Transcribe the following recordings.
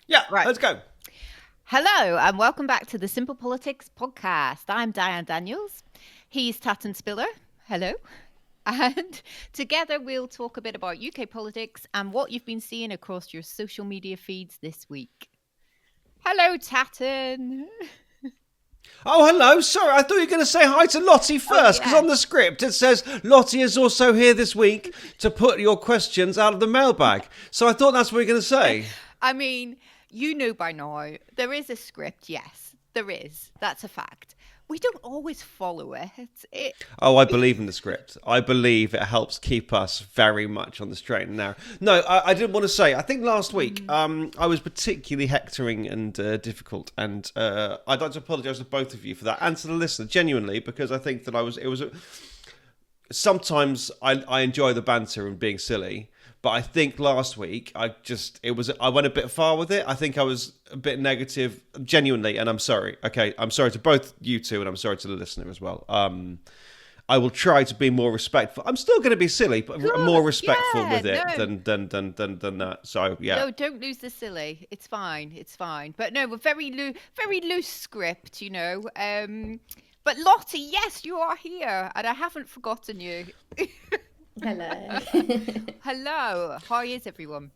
Yeah, Right. let's go. Hello, and welcome back to the Simple Politics podcast. I'm Diane Daniels. He's Tatton Spiller. Hello. And together we'll talk a bit about UK politics and what you've been seeing across your social media feeds this week. Hello, Tatton. Oh, hello. Sorry, I thought you were going to say hi to Lottie first, because on the script it says Lottie is also here this week to put your questions out of the mailbag. So I thought that's what you were going to say. I mean, you know by now, there is a script, yes, there is. That's a fact. We don't always follow it. Oh, I believe in the script. I believe it helps keep us very much on the straight and narrow. No, I didn't want to say. I think last week I was particularly hectoring and difficult, and I'd like to apologise to both of you for that and to the listener, genuinely, because I think that sometimes I enjoy the banter and being silly. But I think last week I went a bit far with it. I think I was a bit negative, genuinely, and I'm sorry. Okay, I'm sorry to both you two, and I'm sorry to the listener as well. I will try to be more respectful. I'm still going to be silly, but more respectful with it than that. So yeah. No, don't lose the silly. It's fine. It's fine. But no, we're very loose script, you know. But Lottie, yes, you are here, and I haven't forgotten you. Hello. Hello. How is everyone?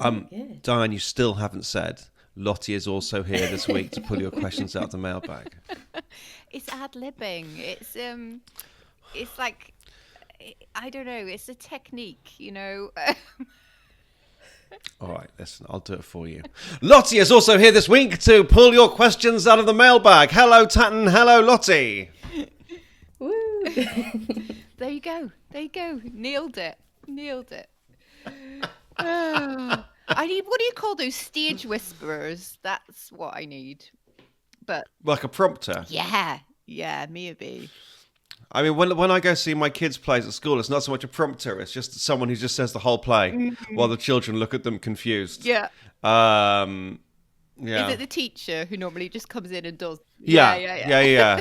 Good. Diane, you still haven't said Lottie is also here this week to pull your questions out of the mailbag. It's ad-libbing. It's like, I don't know. It's a technique, you know. All right, listen, I'll do it for you. Lottie is also here this week to pull your questions out of the mailbag. Hello, Tatton. Hello, Lottie. Woo. There you go. Nailed it. I need, what do you call those stage whisperers? That's what I need. But Like a prompter. yeah, maybe. I mean, when I go see my kids' plays at school, it's not so much a prompter. It's just someone who just says the whole play while the children look at them confused. Yeah. Yeah. Is it the teacher who normally just comes in and does? Yeah.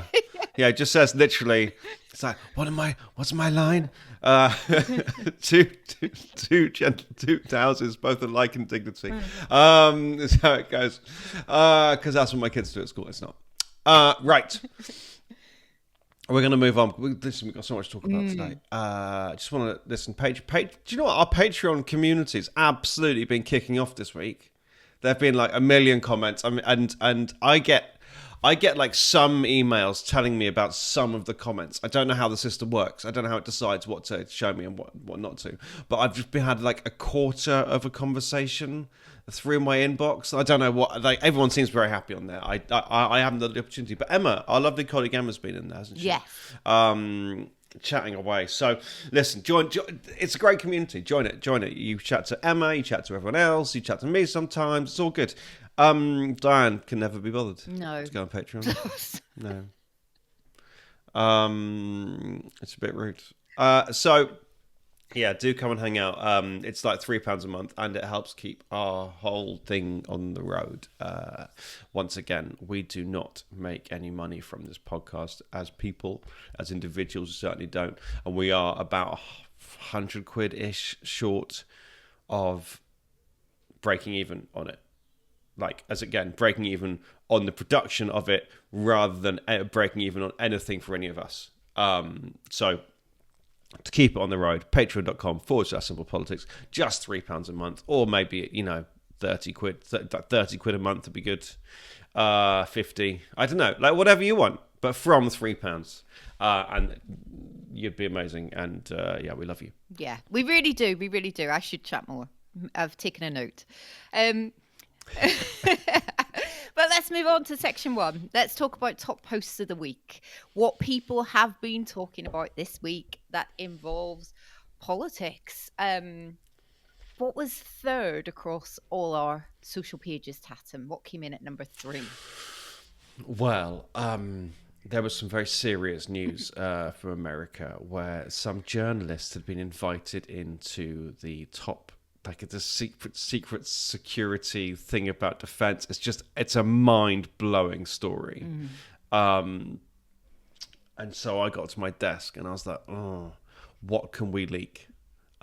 Yeah, it just says literally, it's like, what's my line? Two houses, both alike in dignity. Is how it goes. Because that's what my kids do at school. It's not. Right. We're going to move on. Listen, we've got so much to talk about today. Just want to listen. Do you know what? Our Patreon community's absolutely been kicking off this week. There have been like a million comments. I mean, and I get like some emails telling me about some of the comments. I don't know how the system works. I don't know how it decides what to show me and what not to. But I've just had like a quarter of a conversation through my inbox. I don't know what. Like everyone seems very happy on there. I haven't had the opportunity. But Emma, our lovely colleague Emma's been in there, hasn't she? Yes. Chatting away. So listen, join. It's a great community. Join it. You chat to Emma. You chat to everyone else. You chat to me sometimes. It's all good. Diane can never be bothered. No. To go on Patreon. No. It's a bit rude. So yeah, do come and hang out. It's like £3 a month, and it helps keep our whole thing on the road. Once again, we do not make any money from this podcast as people, as individuals, we certainly don't, and we are about £100 short of breaking even on it. Like, as again, breaking even on the production of it rather than breaking even on anything for any of us. So to keep it on the road, patreon.com/simplepolitics, just £3 a month, or maybe, 30 quid a month would be good. 50, I don't know, like whatever you want, but from £3. And you'd be amazing. And yeah, we love you. Yeah, we really do. I should chat more. I've taken a note. But let's move on to section 1. Let's talk about top posts of the week. What people have been talking about this week that involves politics. What was third across all our social pages, Tatum? What came in at number 3? Well, there was some very serious news from America where some journalists had been invited into the top, like it's a secret security thing about defense. It's a mind-blowing story. And so I got to my desk and I was like, oh, what can we leak?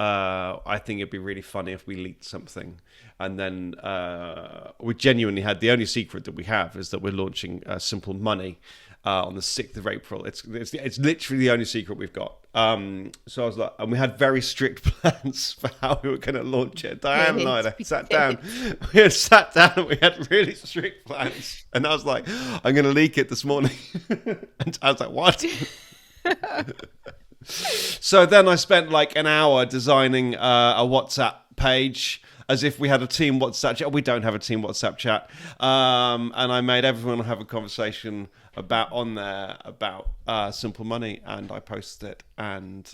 I think it'd be really funny if we leaked something, and then we genuinely had the only secret that we have is that we're launching Simple Money on the 6th of April. It's literally the only secret we've got. So I was like, and we had very strict plans for how we were going to launch it. Diane and I sat down. We had sat down and we had really strict plans. And I was like, I'm going to leak it this morning. And I was like, what? So then I spent like an hour designing a WhatsApp page as if we had a team WhatsApp chat. We don't have a team WhatsApp chat. And I made everyone have a conversation about Simple Money, and I posted it, and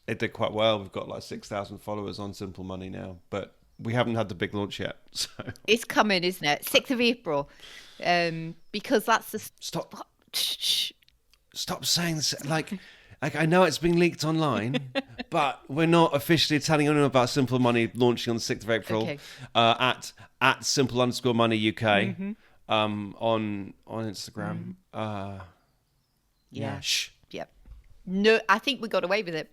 it did quite well. We've got like 6,000 followers on Simple Money now, but we haven't had the big launch yet. So it's coming, isn't it? 6th of April, because that's the Stop saying this. Like I know it's been leaked online, but we're not officially telling anyone about Simple Money launching on the 6th of April. Okay. At simple_money UK on Instagram. Yeah. Shh. Yep. No, I think we got away with it.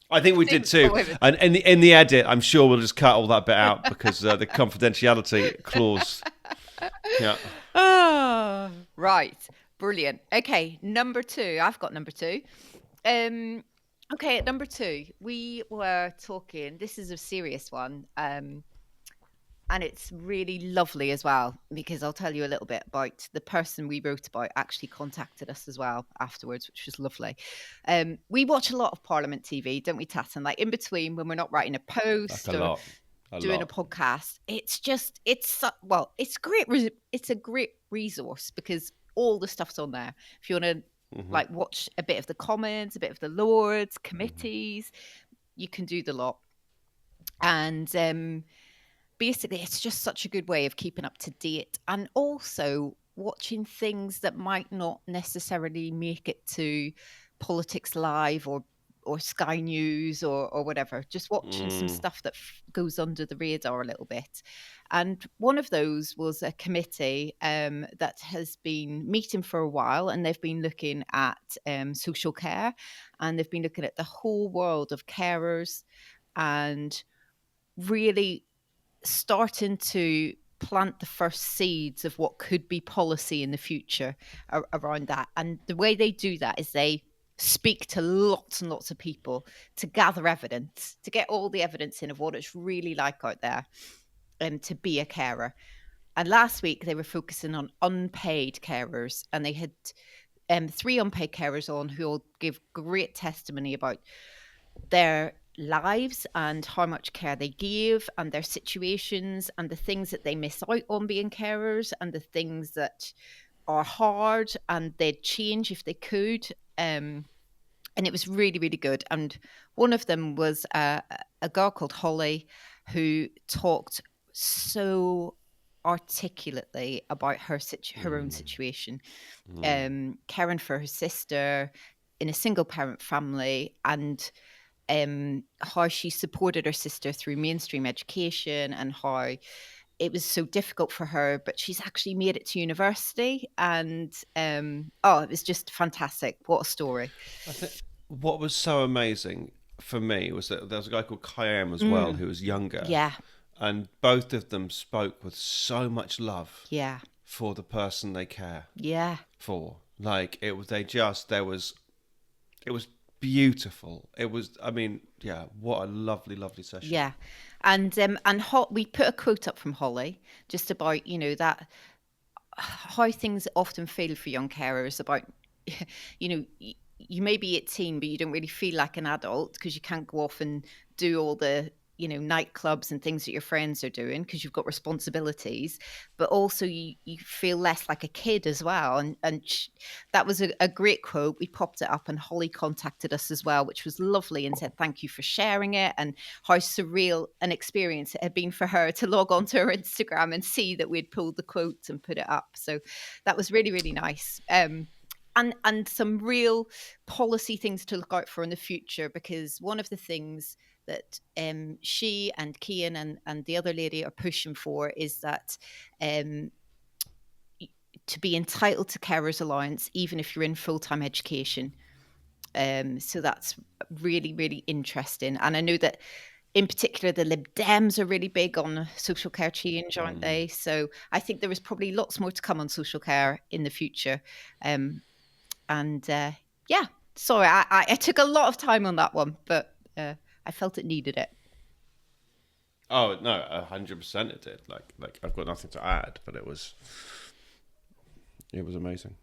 I think we did too. And in the edit, I'm sure we'll just cut all that bit out because the confidentiality clause. Yeah. Oh, right. Brilliant. Okay, number 2. I've got number 2. Okay, at number 2, we were talking. This is a serious one, and it's really lovely as well, because I'll tell you a little bit about the person we wrote about actually contacted us as well afterwards, which was lovely. We watch a lot of Parliament TV, don't we, Tatton? Like in between when we're not writing a post or doing a podcast. It's great. It's a great resource because all the stuff's on there. If you want to like watch a bit of the Commons, a bit of the Lords, committees, you can do the lot. And basically, it's just such a good way of keeping up to date and also watching things that might not necessarily make it to Politics Live or Sky News or whatever. Just watching some stuff that goes under the radar a little bit. And one of those was a committee that has been meeting for a while, and they've been looking at social care, and they've been looking at the whole world of carers and really starting to plant the first seeds of what could be policy in the future around that. And the way they do that is they speak to lots and lots of people to gather evidence, to get all the evidence in of what it's really like out there to be a carer. And last week they were focusing on unpaid carers, and they had 3 unpaid carers on who will give great testimony about their lives and how much care they give and their situations and the things that they miss out on being carers and the things that are hard and they'd change if they could. And it was really, really good. And one of them was a girl called Holly who talked so articulately about her own situation, caring for her sister in a single parent family, and how she supported her sister through mainstream education and how it was so difficult for her, but she's actually made it to university. And it was just fantastic. What a story. I think what was so amazing for me was that there was a guy called Kayam as well who was younger. Yeah. And both of them spoke with so much love. Yeah. For the person they care. Yeah. For. Like it was beautiful. It was, I mean, yeah, what a lovely, lovely session. Yeah. And we put a quote up from Holly just about, that how things often feel for young carers about, you may be 18, but you don't really feel like an adult because you can't go off and do all the, nightclubs and things that your friends are doing because you've got responsibilities, but also you feel less like a kid as well. And that was a great quote. We popped it up and Holly contacted us as well, which was lovely, and said thank you for sharing it and how surreal an experience it had been for her to log onto her Instagram and see that we'd pulled the quotes and put it up. So that was really, really nice. And some real policy things to look out for in the future, because one of the things that she and Cian and the other lady are pushing for is that to be entitled to carers allowance even if you're in full-time education. So that's really, really interesting. And I know that in particular, the Lib Dems are really big on social care change, aren't they? So I think there is probably lots more to come on social care in the future. Yeah, sorry, I took a lot of time on that one, but I felt it needed it. Oh no, 100% it did. Like I've got nothing to add, but it was amazing.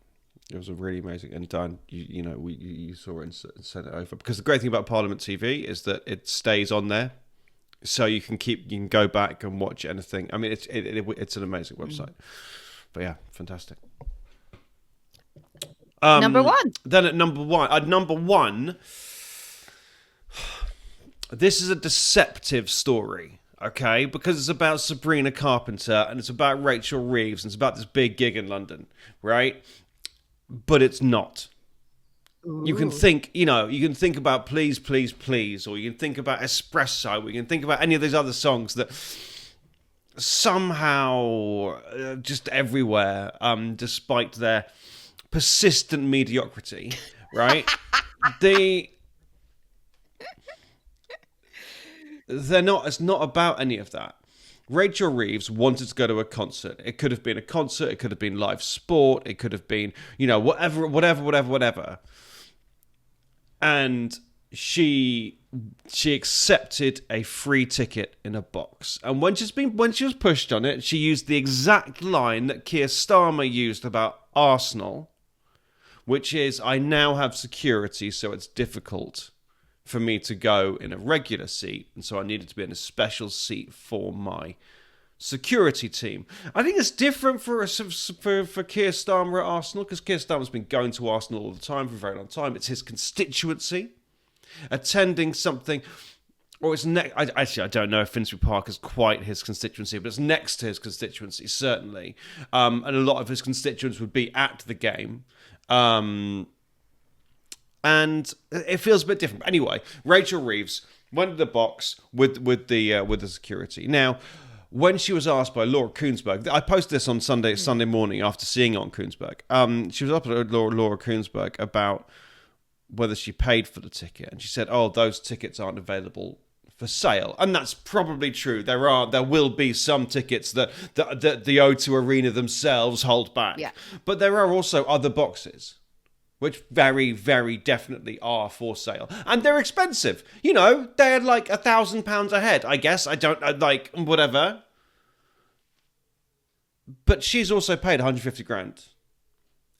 It was really amazing. And Dan, you saw it and sent it over, because the great thing about Parliament TV is that it stays on there, so you can go back and watch anything. I mean, it's an amazing website. But yeah, fantastic. Number one. Then at number one, this is a deceptive story. Okay, because it's about Sabrina Carpenter and it's about Rachel Reeves and it's about this big gig in London, right? But it's not. Ooh. You can think about Please, Please, Please, or you can think about Espresso, or you can think about any of these other songs that somehow just everywhere, despite their persistent mediocrity, right? They're not. It's not about any of that. Rachel Reeves wanted to go to a concert. It could have been a concert. It could have been live sport. It could have been, whatever. And she accepted a free ticket in a box. And when she was pushed on it, she used the exact line that Keir Starmer used about Arsenal, which is, "I now have security, so it's difficult for me to go in a regular seat, and so I needed to be in a special seat for my security team." I think it's different for Keir Starmer at Arsenal, because Keir Starmer's been going to Arsenal all the time for a very long time. It's his constituency. Attending something, or it's actually I don't know if Finsbury Park is quite his constituency, but it's next to his constituency certainly, and a lot of his constituents would be at the game. And it feels a bit different. But anyway, Rachel Reeves went to the box with the security. Now, when she was asked by Laura Kuenssberg, I posted this on Sunday morning after seeing it on Kuenssberg. She was up at Laura Kuenssberg about whether she paid for the ticket, and she said, "Oh, those tickets aren't available for sale," and that's probably true. There will be some tickets that the O2 Arena themselves hold back, but there are also other boxes which very, very definitely are for sale. And they're expensive. They're like £1,000 a head, I guess. I don't, whatever. But she's also paid 150 grand.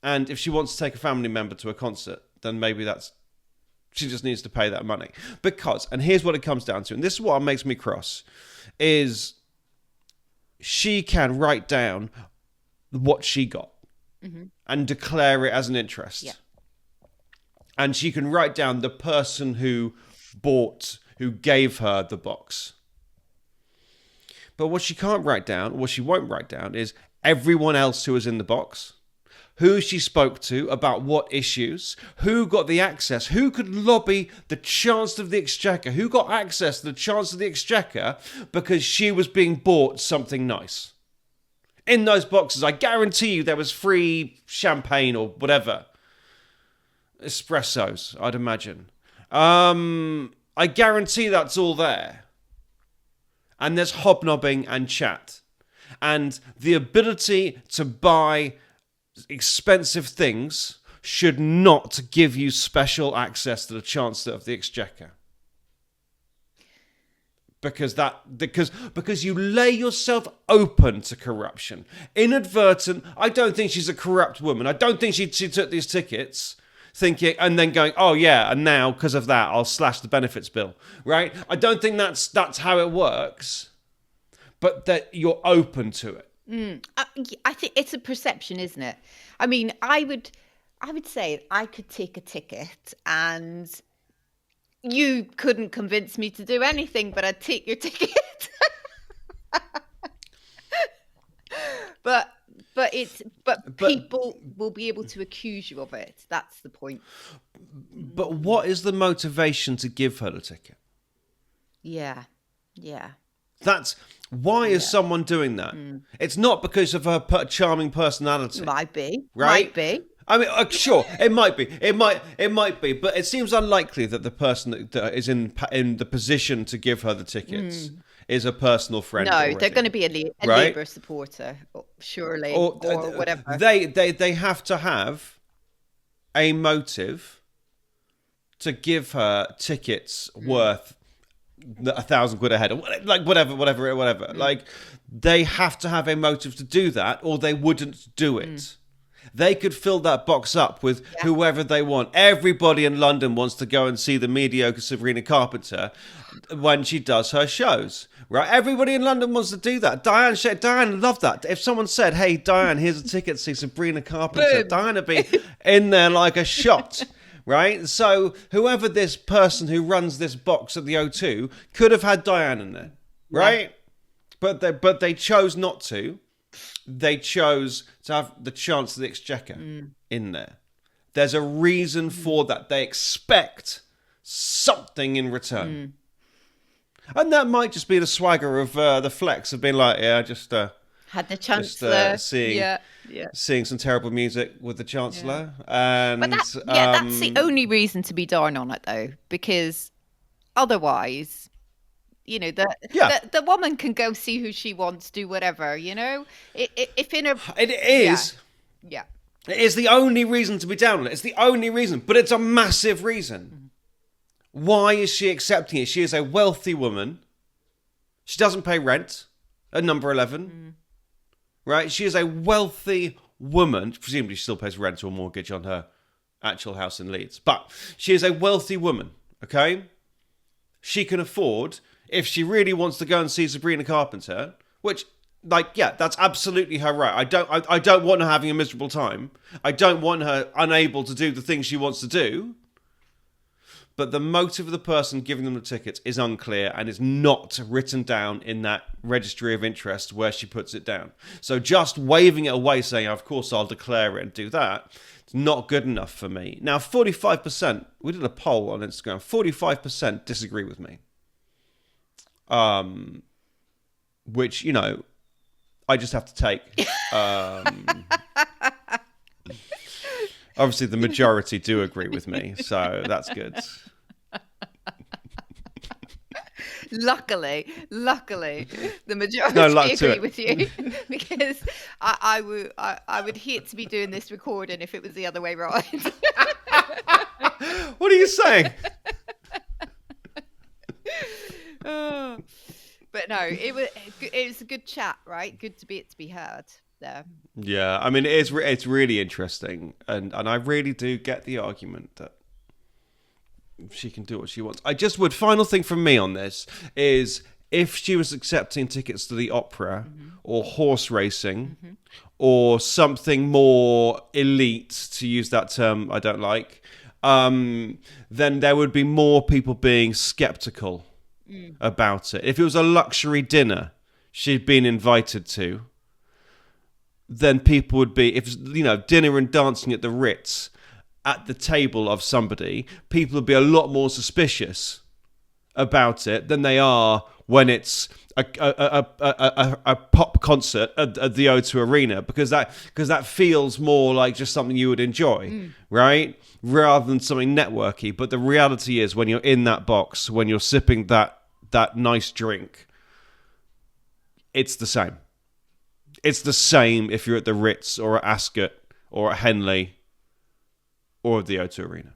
And if she wants to take a family member to a concert, then maybe she just needs to pay that money. Because, and here's what it comes down to, and this is what makes me cross, is she can write down what she got and declare it as an interest. Yeah. And she can write down the person who gave her the box. But what she can't write down, what she won't write down, is everyone else who was in the box, who she spoke to about what issues, who got the access, who could lobby the Chancellor of the Exchequer, who got access to the Chancellor of the Exchequer because she was being bought something nice. In those boxes, I guarantee you there was free champagne or whatever. Espressos, I'd imagine. I guarantee that's all there. And there's hobnobbing and chat. And the ability to buy expensive things should not give you special access to the Chancellor of the Exchequer. Because you lay yourself open to corruption. Inadvertent. I don't think she's a corrupt woman. I don't think she took these tickets thinking and then going, "Oh yeah, and now because of that I'll slash the benefits bill," right? I don't think that's how it works, but that you're open to it. I think it's a perception, isn't it? I mean, I would say I could take a ticket and you couldn't convince me to do anything, but I'd take your ticket. But people will be able to accuse you of it. That's the point. But what is the motivation to give her the ticket? Yeah. That's why is someone doing that? It's not because of her charming personality. Might be. Right? Might be. I mean, sure, it might be. It might be, but it seems unlikely that the person that is in the position to give her the tickets is a personal friend No, they're going to already, be a right? Labour supporter, surely, Or or whatever. they have to have a motive to give her tickets worth £1,000 a head, or like whatever. Like they have to have a motive to do that, or they wouldn't do it. They could fill that box up with whoever they want. Everybody in London wants to go and see the mediocre Sabrina Carpenter when she does her shows, right? Everybody in London wants to do that. Diane loved that. If someone said, "Hey, Diane, here's a ticket to see Sabrina Carpenter," Boom. Diane would be in there like a shot. Right? So whoever this person who runs this box at the O2 could have had Diane in there, right? But they chose not to. They chose to have the Chancellor of the Exchequer in there. There's a reason for that. They expect something in return. And that might just be the swagger of the flex of being like, yeah, just had the Chancellor seeing some terrible music with the Chancellor. And but that's the only reason to be down on it, though, because otherwise, the woman can go see who she wants, do whatever, if in a it is yeah. It is the only reason to be down on it. It's the only reason, but it's a massive reason. Why is she accepting it? She is a wealthy woman. She doesn't pay rent at number 11. Right? She is a wealthy woman. Presumably she still pays rent or mortgage on her actual house in Leeds. But she is a wealthy woman, okay? She can afford, if she really wants to go and see Sabrina Carpenter, which, that's absolutely her right. I don't want her having a miserable time. I don't want her unable to do the things she wants to do. But the motive of the person giving them the tickets is unclear and is not written down in that registry of interest where she puts it down. So just waving it away, saying, of course I'll declare it and do that, it's not good enough for me. Now, 45%, we did a poll on Instagram, 45% disagree with me. Which, I just have to take. Obviously, the majority do agree with me, so that's good. Luckily, the majority agree with you, because I would hate to be doing this recording if it was the other way around. What are you saying? But no, it was a good chat, right? Good to be heard there. Yeah, I mean, it's really interesting, and I really do get the argument that she can do what she wants. I just would, final thing from me on this is, if she was accepting tickets to the opera or horse racing or something more elite, to use that term I don't like, then there would be more people being skeptical about it. If it was a luxury dinner she'd been invited to, then people would be, if dinner and dancing at the Ritz at the table of somebody, people would be a lot more suspicious about it than they are when it's a pop concert at the O2 Arena, because that feels more like just something you would enjoy, right? Rather than something networky. But the reality is, when you're in that box, when you're sipping that nice drink, it's the same. It's the same if you're at the Ritz or at Ascot or at Henley or the O2 Arena.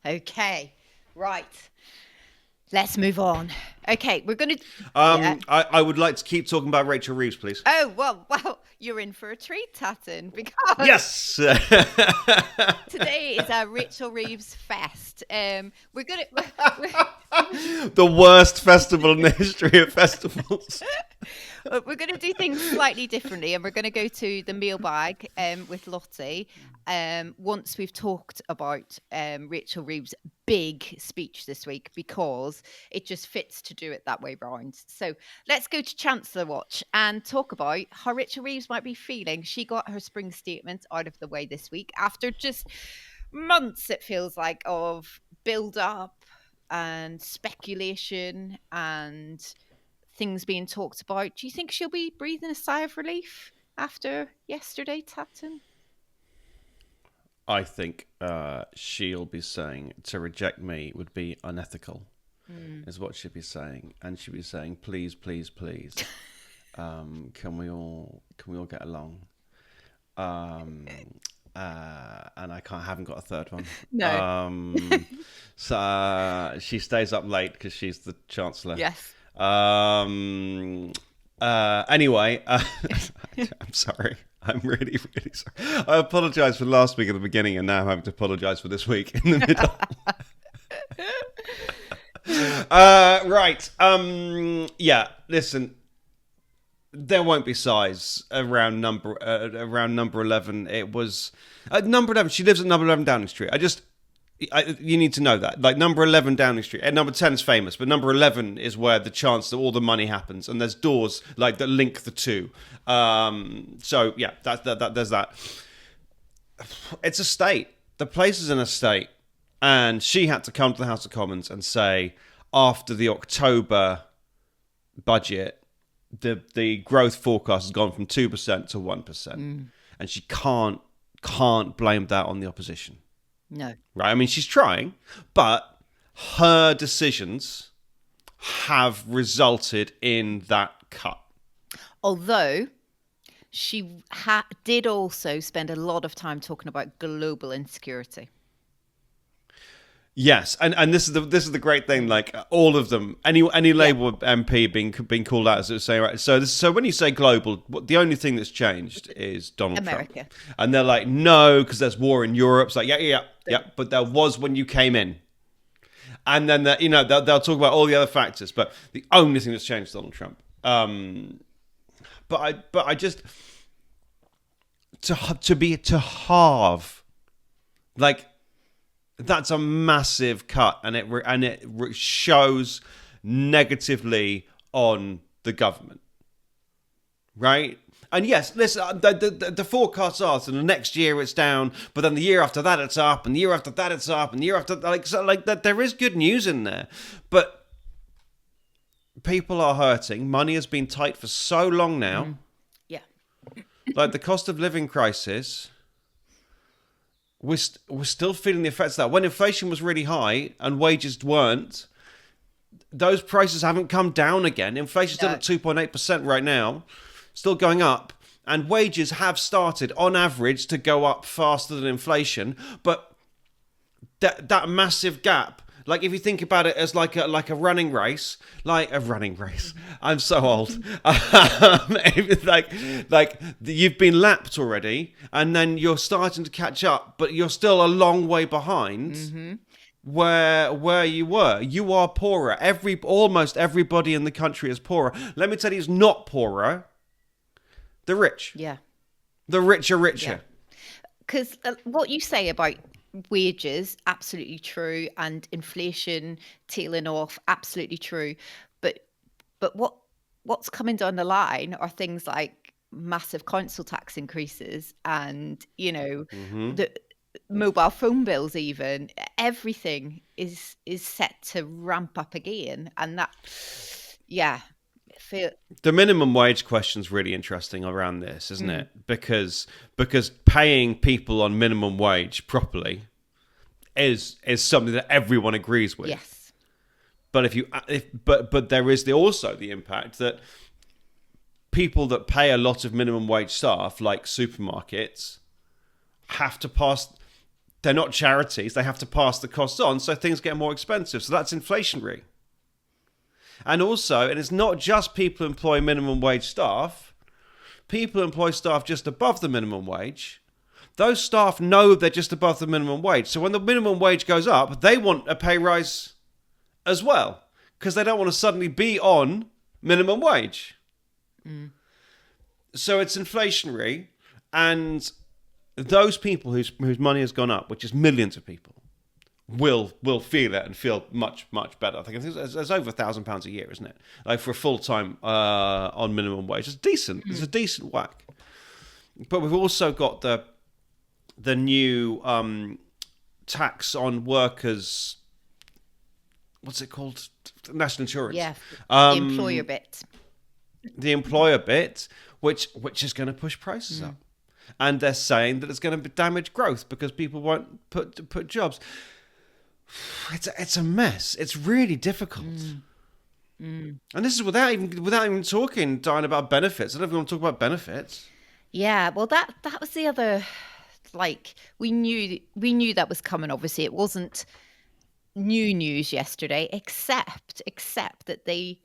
Okay, right. Let's move on. Okay, we're going to... I would like to keep talking about Rachel Reeves, please. Oh, well, you're in for a treat, Tatton, because... Yes! Today is our Rachel Reeves Fest. We're going to... The worst festival in the history of festivals. We're going to do things slightly differently, and we're going to go to the mailbag with Lottie once we've talked about Rachel Reeves' big speech this week, because it just fits to do it that way round. So let's go to Chancellor Watch and talk about how Rachel Reeves might be feeling. She got her spring statement out of the way this week after just months, it feels like, of build up and speculation and things being talked about. Do you think she'll be breathing a sigh of relief after yesterday, Tatton? I think she'll be saying to reject me would be unethical, is what she'll be saying, and she'll be saying, please, please, please, can we all get along? And I haven't got a third one. No. So she stays up late because she's the chancellor. Yes. Anyway, I'm sorry. I'm really, really sorry. I apologise for last week at the beginning, and now I'm having to apologise for this week in the middle. Right. Yeah. Listen. There won't be size around number 11. It was number 11. She lives at number 11 Downing Street. You need to know that. Like number 11 Downing Street. And number 10 is famous, but number 11 is where the chance that all the money happens, and there's doors like that link the two. So yeah, there's that. It's a state. The place is an estate, and she had to come to the House of Commons and say after the October budget, the growth forecast has gone from 2% to 1%, and she can't blame that on the opposition. No. Right? I mean, she's trying, but her decisions have resulted in that cut. Although she did also spend a lot of time talking about global insecurity. Yes, and this is the great thing. Like all of them, any Labour MP being called out as saying, right. So when you say global, the only thing that's changed is Donald America. Trump, and they're like, no, because there's war in Europe. It's like yeah. But there was when you came in, and then they'll talk about all the other factors. But the only thing that's changed is Donald Trump. But I just to halve, like. That's a massive cut, and it shows negatively on the government, right? And yes, listen, the forecasts are so the next year it's down, but then the year after that it's up, and the year after that it's up, and the year after that there is good news in there, but people are hurting. Money has been tight for so long now. Yeah, like the cost of living crisis. We're still feeling the effects of that. When inflation was really high and wages weren't, those prices haven't come down again. Inflation's still at 2.8% right now, still going up. And wages have started, on average, to go up faster than inflation. But that massive gap, like if you think about it as like a running race, I'm so old. like you've been lapped already, and then you're starting to catch up, but you're still a long way behind where you were. You are poorer. Almost everybody in the country is poorer. Let me tell you, who's not poorer. The rich. Yeah. The rich are richer. Because what you say about wages, absolutely true, and inflation tailing off, absolutely true, but what's coming down the line are things like massive council tax increases, and the mobile phone bills. Even everything is set to ramp up again, and that the minimum wage question's really interesting around this, isn't it? Because paying people on minimum wage properly is something that everyone agrees with. Yes. But but there is also the impact that people that pay a lot of minimum wage staff, like supermarkets, have to pass. They're not charities; they have to pass the costs on, so things get more expensive. So that's inflationary. And also, and it's not just people who employ minimum wage staff. People who employ staff just above the minimum wage. Those staff know they're just above the minimum wage. So when the minimum wage goes up, they want a pay rise as well, because they don't want to suddenly be on minimum wage. So it's inflationary, and those people whose money has gone up, which is millions of people, will feel it and feel much, much better. I think it's over £1,000 a year, isn't it? Like for a full time on minimum wage, it's decent. It's a decent whack. But we've also got the new tax on workers. What's it called? National insurance. Yeah, the employer bit. The employer bit, which is going to push prices up. and they're saying that it's going to damage growth because people won't put jobs. It's a mess. It's really difficult. And this is without even talking, Diane, about benefits. I don't know if we want to talk about benefits. Yeah, well, that was the other. Like, we knew that was coming. Obviously, it wasn't new news yesterday, except that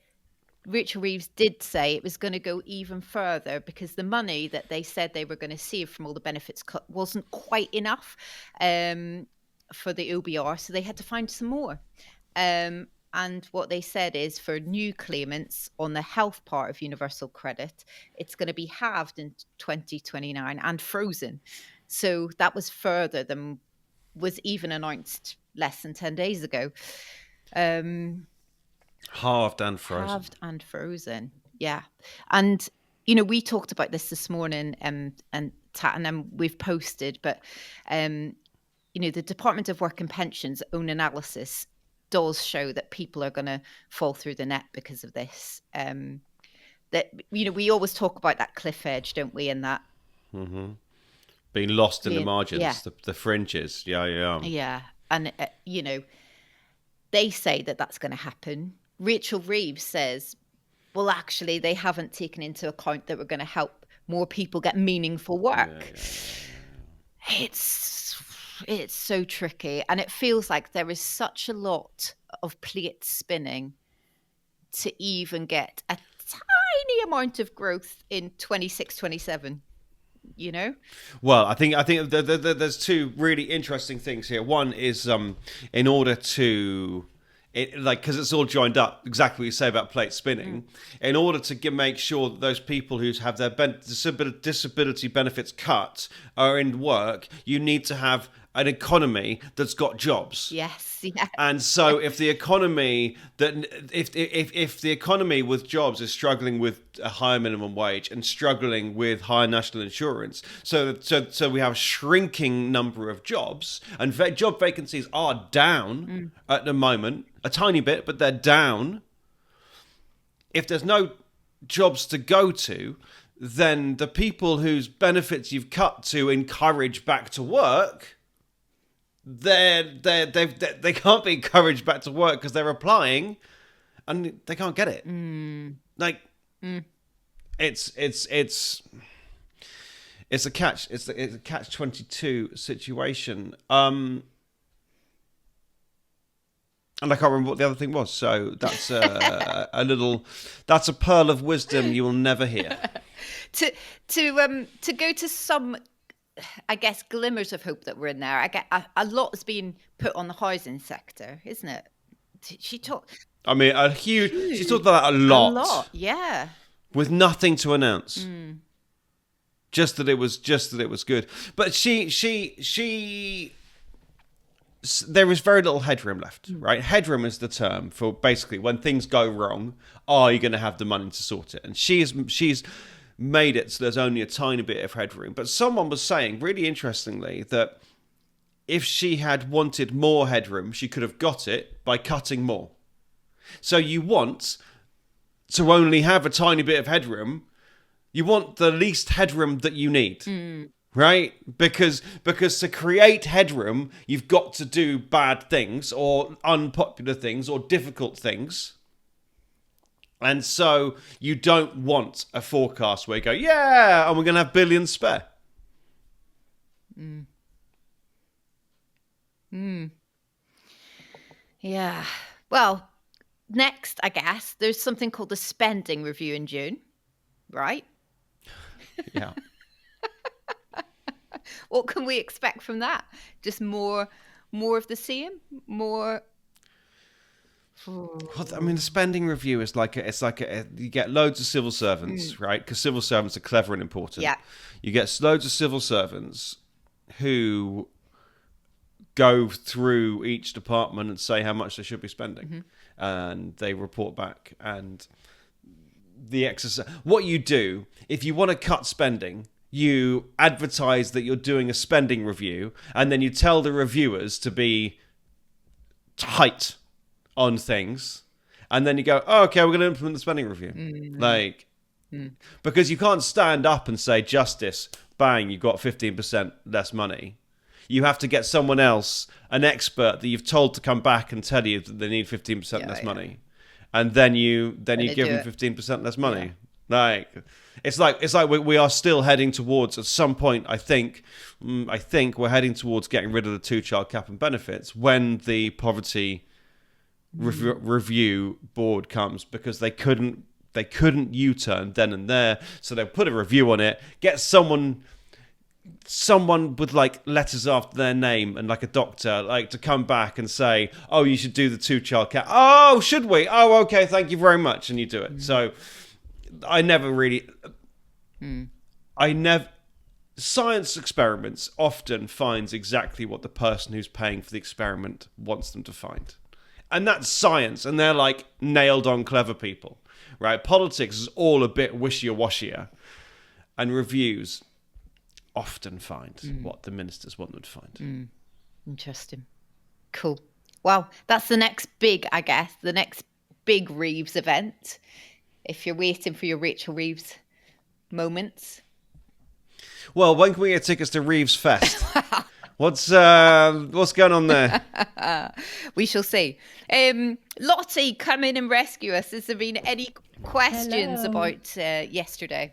Rachel Reeves did say it was going to go even further because the money that they said they were going to save from all the benefits cut wasn't quite enough for the OBR, so they had to find some more. And what they said is for new claimants on the health part of universal credit, it's going to be halved in 2029 and frozen. So that was further than was even announced less than 10 days ago. Halved and frozen. Halved and frozen, yeah. And, you know, we talked about this morning and we've posted, but, you know, the Department of Work and Pensions own analysis does show that people are going to fall through the net because of this. That, you know, we always talk about that cliff edge, don't we? And that being lost in the margins, yeah. the fringes. Yeah. And you know, they say that that's going to happen. Rachel Reeves says, well, actually, they haven't taken into account that we're going to help more people get meaningful work. Yeah. It's so tricky, and it feels like there is such a lot of plates spinning to even get a tiny amount of growth in 26, 27, you know? Well, I think there's two really interesting things here. One is in order to... because it's all joined up, exactly what you say about plate spinning, in order to make sure that those people who have their disability benefits cut are in work, you need to have an economy that's got jobs. Yes, yeah. And so if the economy if the economy with jobs is struggling with a higher minimum wage and struggling with higher national insurance, so we have a shrinking number of jobs, and job vacancies are down at the moment, a tiny bit, but they're down. If there's no jobs to go to, then the people whose benefits you've cut to encourage back to work, they can't be encouraged back to work because they're applying and they can't get it. It's a catch-22 situation. And I can't remember what the other thing was. So that's that's a pearl of wisdom you will never hear. To go to some, I guess, glimmers of hope that were in there. I get a lot has been put on the housing sector, isn't it? She talked. I mean, she talked about that a lot. A lot, yeah. With nothing to announce. Just that it was good. But there is very little headroom left, right? Headroom is the term for basically when things go wrong, are you going to have the money to sort it? And she's made it so there's only a tiny bit of headroom. But someone was saying, really interestingly, that if she had wanted more headroom, she could have got it by cutting more. So you want to only have a tiny bit of headroom. You want the least headroom that you need. Right? Because to create headroom, you've got to do bad things or unpopular things or difficult things. And so you don't want a forecast where you go, yeah, and we're going to have billions spare. Yeah. Well, next, I guess, there's something called the spending review in June, right? Yeah. What can we expect from that? Just more of the same? More? Well, I mean, the spending review is you get loads of civil servants, right? Because civil servants are clever and important. Yeah. You get loads of civil servants who go through each department and say how much they should be spending, and they report back. And the exercise, what you do if you want to cut spending, you advertise that you're doing a spending review, and then you tell the reviewers to be tight on things, and then you go, oh, okay, we're going to implement the spending review. Because you can't stand up and say, justice, bang, you got 15% less money. You have to get someone else, an expert that you've told to come back and tell you that they need 15% less money, and then you give them 15% less money. Like it's like we are still heading towards, at some point, I think we're heading towards getting rid of the 2-child cap and benefits when the poverty review board comes, because they couldn't U-turn then and there, so they'll put a review on it, get someone with like letters after their name and like a doctor, like, to come back and say, oh, you should do the 2-child cap. Oh, should we? Oh, okay, thank you very much. And you do it. So science experiments often finds exactly what the person who's paying for the experiment wants them to find. And that's science. And they're like nailed on clever people, right? Politics is all a bit wishy-washier, and reviews often find what the ministers want them to find. Interesting. Cool. Well, that's the next big Reeves event. If you're waiting for your Rachel Reeves moments. Well, when can we get tickets to Reeves Fest? What's going on there? We shall see. Lottie, come in and rescue us. Has there been any questions about yesterday?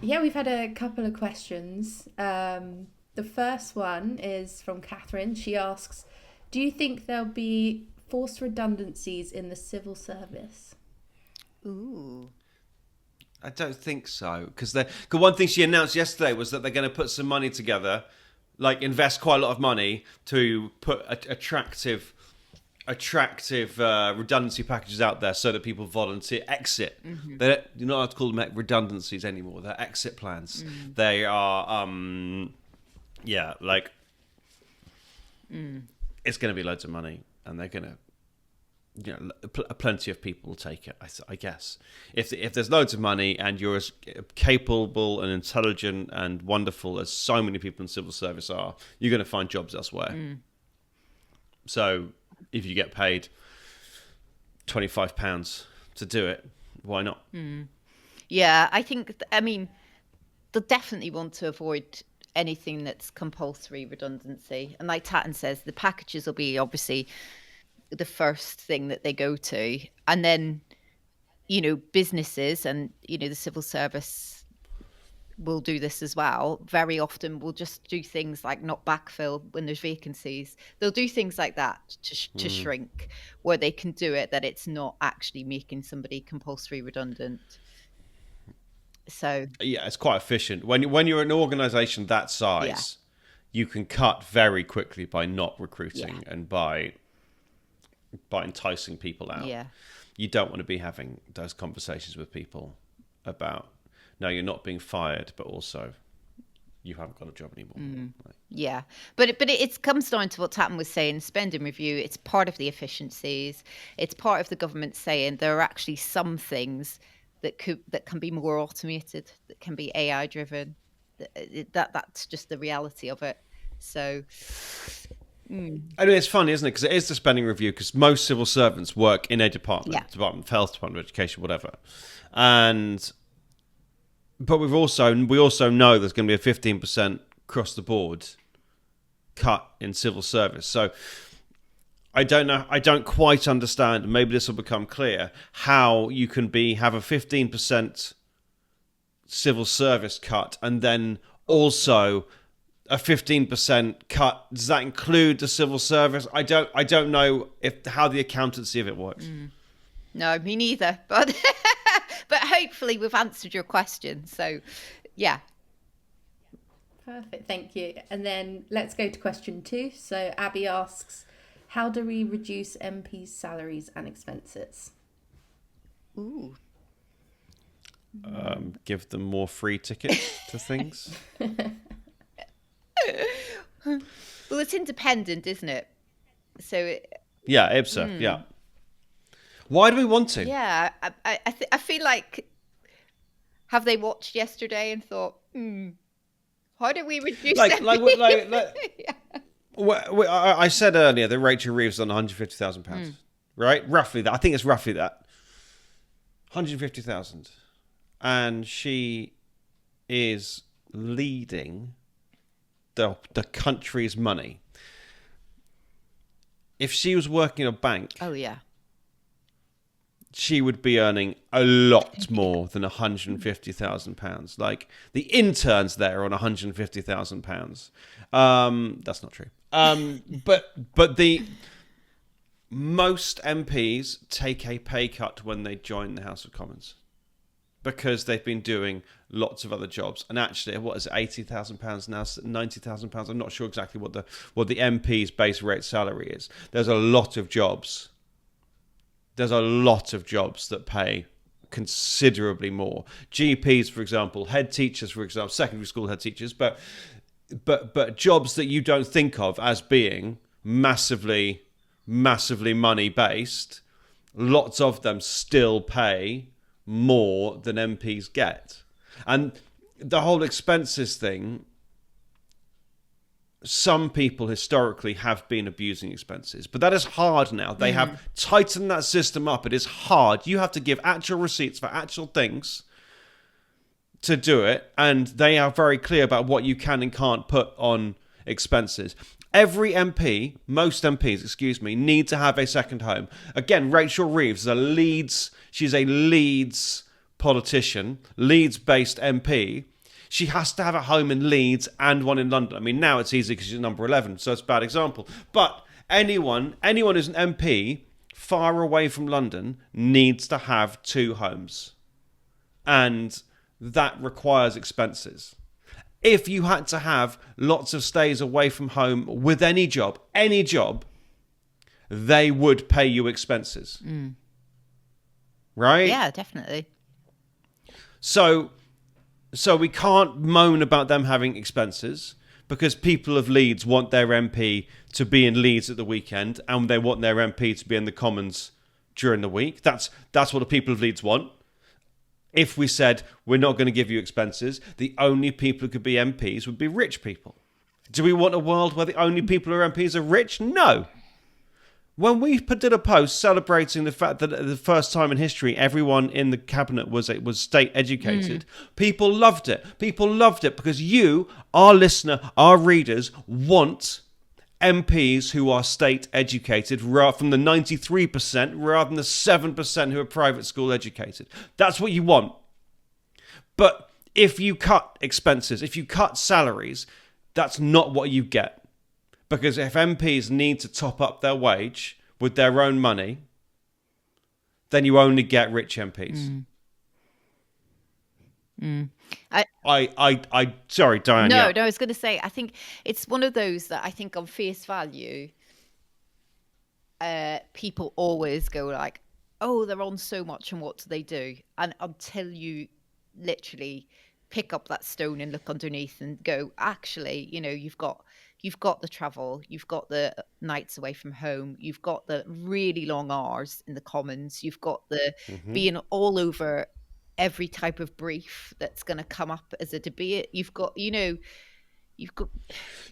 Yeah, we've had a couple of questions. The first one is from Catherine. She asks, do you think there'll be forced redundancies in the civil service? Ooh. I don't think so. Because one thing she announced yesterday was that they're going to put some money together, like invest quite a lot of money to put attractive redundancy packages out there so that people volunteer exit. You're not allowed to call them redundancies anymore. They're exit plans. They are it's going to be loads of money, and they're going to, plenty of people will take it, I guess. If there's loads of money and you're as capable and intelligent and wonderful as so many people in civil service are, you're going to find jobs elsewhere. So if you get paid £25 to do it, why not? Yeah, I think, they'll definitely want to avoid anything that's compulsory redundancy. And like Tatton says, the packages will be obviously the first thing that they go to. And then, businesses and, the civil service will do this as well. Very often we'll just do things like not backfill when there's vacancies. They'll do things like that to shrink, where they can do it, that it's not actually making somebody compulsory redundant. So yeah, it's quite efficient. When you're an organisation that size, you can cut very quickly by not recruiting and by enticing people out. Yeah. You don't want to be having those conversations with people about, no, you're not being fired, but also you haven't got a job anymore. Yeah, but it comes down to what Tatton was saying, spending review. It's part of the efficiencies. It's part of the government saying there are actually some things that can be more automated, that can be AI driven. That's just the reality of it. So it's funny, isn't it? Because it is the spending review, because most civil servants work in a department, Department of Health, Department of Education, whatever. But we also know there's going to be a 15% across the board cut in civil service. So I don't quite understand, maybe this will become clear, how you can have a 15% civil service cut and then also a 15% cut. Does that include the civil service? I don't know how the accountancy of it works. No, me neither. But but hopefully we've answered your question. So yeah. Perfect, thank you. And then let's go to question 2. So Abby asks, how do we reduce MPs' salaries and expenses? Ooh. Give them more free tickets to things. Well, it's independent, isn't it? So yeah, IBSA. Yeah. Why do we want to? Yeah, I feel like, have they watched yesterday and thought, how do we reduce I said earlier that Rachel Reeves on £150,000, right? Roughly that. I think it's roughly that. 150,000, and she is leading the country's money, if she was working in a bank, Oh, yeah. she would be earning a lot more than £150,000. Like the interns there are on £150,000. That's not true. But the most MPs take a pay cut when they join the House of Commons because they've been doing lots of other jobs. And actually, what is it, £80,000 now, £90,000? I'm not sure exactly what the MP's base rate salary is. There's a lot of jobs. There's a lot of jobs that pay considerably more. GPs, for example, head teachers, for example, secondary school head teachers, but jobs that you don't think of as being massively money based, lots of them still pay more than MPs get. And the whole expenses thing, some people historically have been abusing expenses, but that is hard now. They have tightened that system up. It is hard. You have to give actual receipts for actual things to do it, and they are very clear about what you can and can't put on expenses. Every MP, most MPs, need to have a second home. Again, Rachel Reeves is she's a Leeds politician, Leeds-based MP. She has to have a home in Leeds and one in London. I mean, now it's easy because she's number 11, so it's a bad example. But anyone who's an MP far away from London needs to have 2 homes. And that requires expenses. If you had to have lots of stays away from home with any job, they would pay you expenses. Right? Yeah, definitely. So we can't moan about them having expenses because people of Leeds want their MP to be in Leeds at the weekend and they want their MP to be in the Commons during the week. That's what the people of Leeds want. If we said we're not going to give you expenses, the only people who could be MPs would be rich people. Do we want a world where the only people who are MPs are rich? No. When we did a post celebrating the fact that the first time in history everyone in the cabinet was state educated, people loved it. People loved it because you, our listener, our readers, want MPs who are state educated from the 93% rather than the 7% who are private school educated. That's what you want. But if you cut expenses, if you cut salaries, that's not what you get. Because if MPs need to top up their wage with their own money, then you only get rich MPs. Sorry, Diane. No, I was going to say, I think it's one of those that I think on face value, people always go like, oh, they're on so much and what do they do? And until you literally pick up that stone and look underneath and go, actually, you've got the travel, you've got the nights away from home, you've got the really long hours in the Commons, you've got the being all over every type of brief that's going to come up as a debate. You've got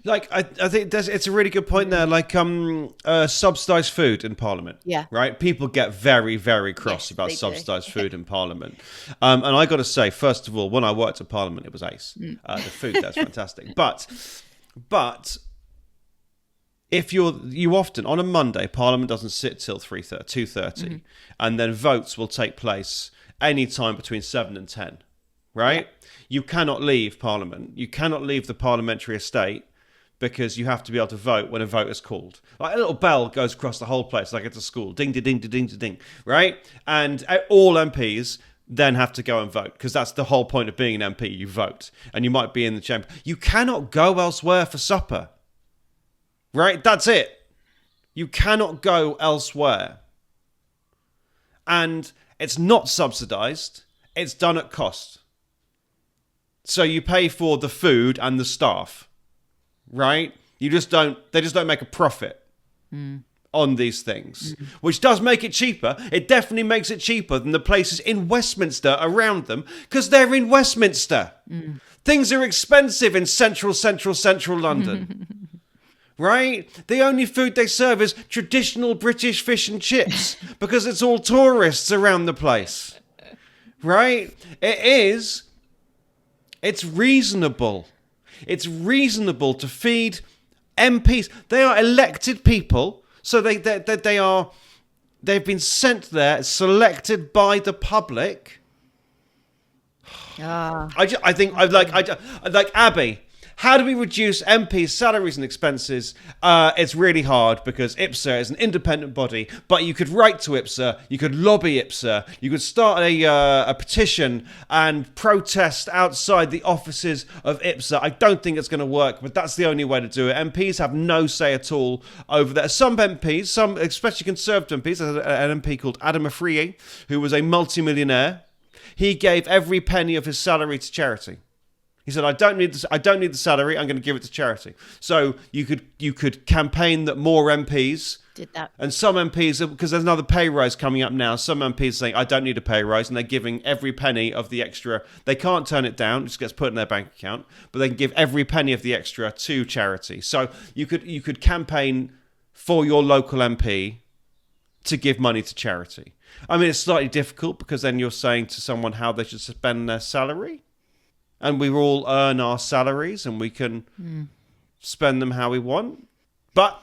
like I think it's a really good point there. Like subsidised food in Parliament. Yeah. Right. People get very, very cross about subsidised food in Parliament. And I got to say, first of all, when I worked at Parliament, it was ace. The food there's fantastic. But if you often on a Monday, Parliament doesn't sit till 2:30, and then votes will take place any time between 7 and 10. Right? Yeah. You cannot leave Parliament. You cannot leave the parliamentary estate because you have to be able to vote when a vote is called. Like a little bell goes across the whole place, like it's a school. Ding, ding, ding, ding, ding, ding. Right? And all MPs then have to go and vote because that's the whole point of being an MP. You vote and you might be in the chamber. You cannot go elsewhere for supper. Right? That's it. You cannot go elsewhere. And it's not subsidised. It's done at cost. So you pay for the food and the staff, right? They just don't make a profit on these things, which does make it cheaper. It definitely makes it cheaper than the places in Westminster around them because they're in Westminster. Things are expensive in central London, right? The only food they serve is traditional British fish and chips because it's all tourists around the place, right? It is It's reasonable. It's reasonable to feed MPs. They are elected people, so they've been sent there, selected by the public. I think Abby. How do we reduce MPs' salaries and expenses? It's really hard because IPSA is an independent body, but you could write to IPSA, you could lobby IPSA, you could start a petition and protest outside the offices of IPSA. I don't think it's going to work, but that's the only way to do it. MPs have no say at all over there. Some MPs, some especially Conservative MPs, there's an MP called Adam Afriyie, who was a multimillionaire. He gave every penny of his salary to charity. He said, I don't need the salary, I'm going to give it to charity. So you could campaign that more MPs did that. And some MPs, because there's another pay rise coming up now, some MPs are saying, I don't need a pay rise, and they're giving every penny of the extra. They can't turn it down, it just gets put in their bank account, but they can give every penny of the extra to charity. So you could campaign for your local MP to give money to charity. I mean, it's slightly difficult because then you're saying to someone how they should spend their salary. And we all earn our salaries and we can spend them how we want. But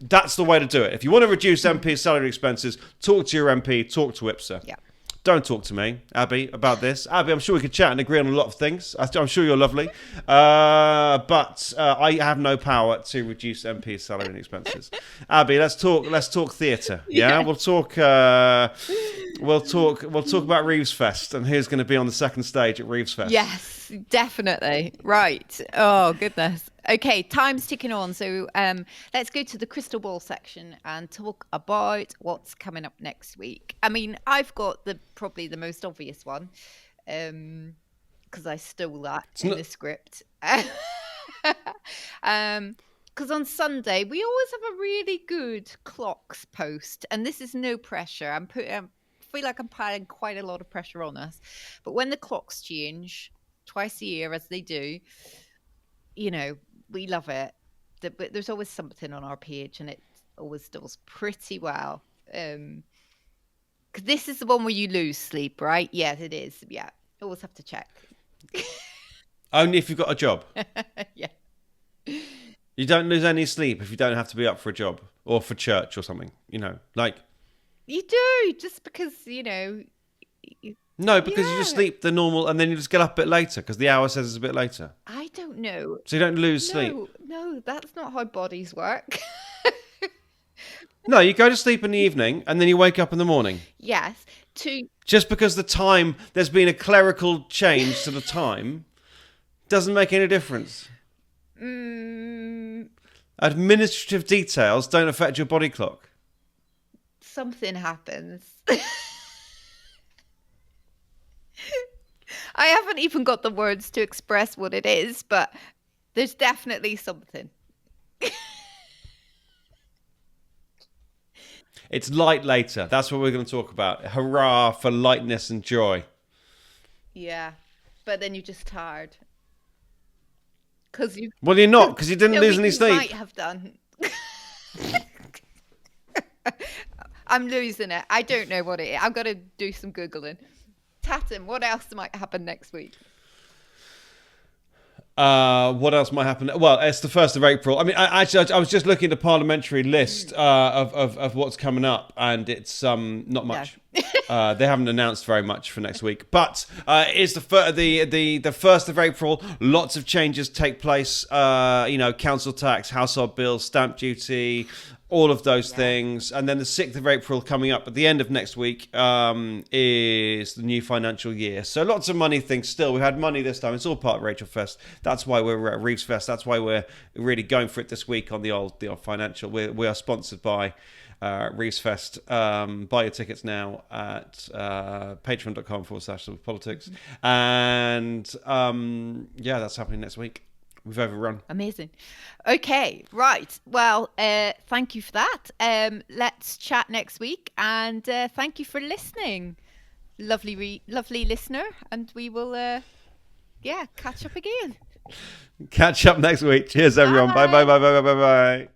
that's the way to do it. If you want to reduce MP's salary expenses, talk to your MP, talk to IPSA. Yeah. Don't talk to me, Abby, about this. Abby, I'm sure we could chat and agree on a lot of things. I'm sure you're lovely. But I have no power to reduce MP's salary and expenses. Abby, let's talk theatre. Yeah? We'll talk about Reeves Fest and who's going to be on the second stage at Reeves Fest. Yes, definitely. Right. Oh, goodness. Okay, time's ticking on. So let's go to the crystal ball section and talk about what's coming up next week. I mean, I've got probably the most obvious one because I stole that the script. Because on Sunday, we always have a really good clocks post. And this is no pressure. I feel like I'm piling quite a lot of pressure on us. But when the clocks change twice a year, as they do, you know, we love it. But there's always something on our page, and it always does pretty well. Because this is the one where you lose sleep, right? Yes, it is. Yeah, always have to check. Only if you've got a job. Yeah. You don't lose any sleep if you don't have to be up for a job or for church or something. You know, like. You do, just because, you know. No, because you just sleep the normal, and then you just get up a bit later because the hour says it's a bit later. I don't know. So you don't lose sleep. No, that's not how bodies work. No, you go to sleep in the evening and then you wake up in the morning. Yes. Just because there's been a clerical change to the time, doesn't make any difference. Administrative details don't affect your body clock. Something happens. I haven't even got the words to express what it is, but there's definitely something. It's light later. That's what we're going to talk about. Hurrah for lightness and joy. Yeah, but then you're just tired. Well, you're not, because you didn't lose any sleep. You might have done. I'm losing it. I don't know what it is. I've got to do some Googling. Tatum, what else might happen next week? What else might happen? Well, it's the 1st of April. I mean, I was just looking at the parliamentary list of what's coming up, and it's not much. No. They haven't announced very much for next week, but it's the 1st of April. Lots of changes take place. Council tax, household bills, stamp duty. All of those things. And then the 6th of April coming up at the end of next week is the new financial year. So lots of money things still. We had money this time. It's all part of Rachel Fest. That's why we're at Reeves Fest. That's why we're really going for it this week on the old financial. We are sponsored by Reeves Fest. Buy your tickets now at patreon.com/politics. And that's happening next week. We've overrun. Amazing. Okay, right. Well, thank you for that. Let's chat next week, and thank you for listening, lovely listener. And we will, catch up again. Catch up next week. Cheers, everyone. Bye. Bye.